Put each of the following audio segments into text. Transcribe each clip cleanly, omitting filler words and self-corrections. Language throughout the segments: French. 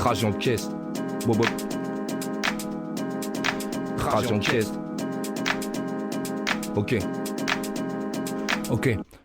Trajet en caisse. Trajet en caisse. Ok.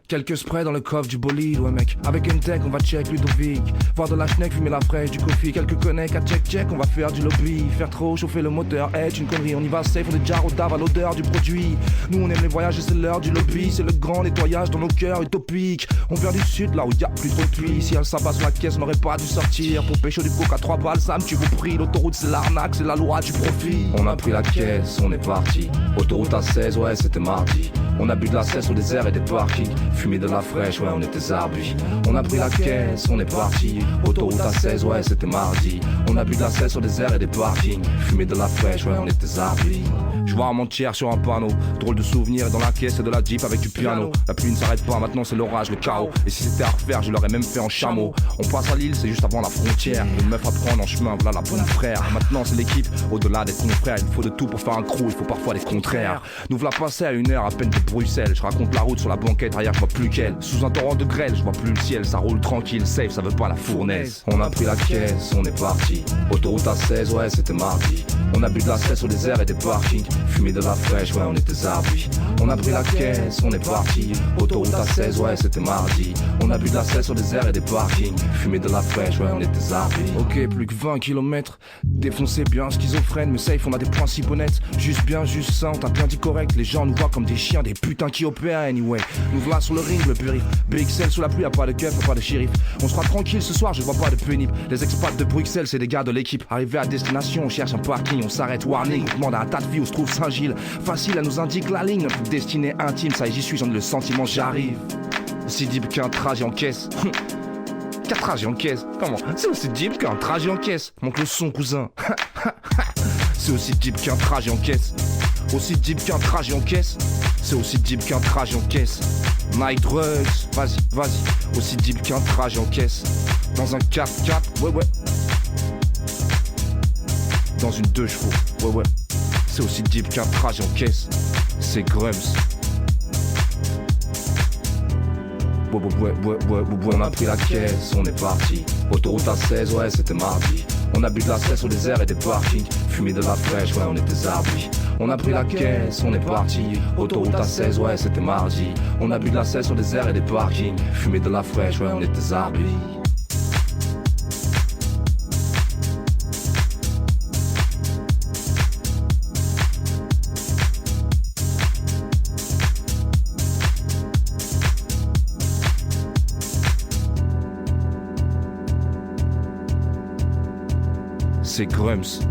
Quelques sprays dans le coffre du bolide, ouais mec. Avec une tech, on va check Ludovic. Voir de la schneck, fumer la fraîche, du coffee. Quelques connects à check, on va faire du lobby. Faire trop chauffer le moteur, une connerie. On y va safe, on est déjà au dave à l'odeur du produit. Nous on aime les voyages et c'est l'heure du lobby. C'est le grand nettoyage dans nos cœurs utopiques. On vient du sud, là où y a plus trop de pluie. Si elle s'abat sur la caisse, on n'aurait pas dû sortir. Pour pécho du coca à 3 balles, Sam, tu vous pries. L'autoroute c'est l'arnaque, c'est la loi du profit. On a pris la caisse, on est parti. Autoroute à 16, ouais c'était mardi. On a bu de la cesse au désert et des parkings. Fumé de la fraîche, ouais on était zarbus. On a pris la caisse, on est parti. Autoroute à 16, ouais c'était mardi. On a bu de la cesse au désert et des parkings. Fumé de la fraîche, ouais on était zarbus. Je vois un mentir sur un panneau. Drôle de souvenir dans la caisse de la Jeep avec du piano. La pluie ne s'arrête pas, maintenant c'est l'orage, le chaos. Et si c'était à refaire, je l'aurais même fait en chameau. On passe à Lille, c'est juste avant la frontière. Une meuf à prendre en chemin, voilà la bonne frère. Maintenant c'est l'équipe, au-delà des confrères. Il faut de tout pour faire un crew, il faut parfois des contraires. Nous voilà passés à 1 heure à peine de Bruxelles. Je raconte la route sur la banquette, arrière je vois plus qu'elle. Sous un torrent de grêle, je vois plus le ciel. Ça roule tranquille, safe, ça veut pas la fournaise. On a pris la caisse, on est parti. Autoroute à 16, ouais c'était mardi. On a bu de la cesse au désert et des parkings. Fumé de la fraîche, ouais on était zarbus. On a pris la caisse, on est parti. Autoroute à 16, ouais c'était mardi. On a bu de la cesse au désert et des parkings. Fumé de la fraîche, ouais on était zarbus. Ok, plus que 20 km. Défoncé bien schizophrène, mais safe on a des principes honnêtes. Juste bien, juste ça, on t'a bien dit correct. Les gens nous voient comme des chiens, des putains qui opèrent anyway. Nous voilà sur le ring, le périph. BXL sous la pluie, y'a pas de keuf, y'a pas de shérif. On sera tranquille ce soir, je vois pas de pénible. Les expats de Bruxelles, c'est des gars de l'équipe. Arrivés à destination, on cherche un parking, on s'arrête, warning. On demande à un tas de filles où se trouve Saint-Gilles. Facile, elle nous indique la ligne, notre destinée intime. Ça y est, j'y suis, j'en ai le sentiment, j'arrive. Aussi deep qu'un trajet en caisse. Qu'un trajet en caisse, comment? C'est aussi deep qu'un trajet en caisse. Manque le son, cousin. C'est aussi deep qu'un trajet en caisse. Aussi deep qu'un trajet en caisse. C'est aussi deep qu'un trajet en caisse. Night drugs, vas-y. Aussi deep qu'un trajet en caisse. Dans un 4x4, ouais. Dans une 2 chevaux, ouais. C'est aussi deep qu'un trajet en caisse. C'est Grums. Ouais, on a pris la caisse, on est parti. Autoroute à 16, ouais c'était mardi. On a bu de la cesse au désert et des parkings. Fumé de la fraîche, ouais on était zarbus. On a pris la caisse, on est parti. Autoroute à 16, ouais c'était mardi. On a bu de la cesse au désert et des parkings. Fumé de la fraîche, ouais on était zarbus. C'est Grums.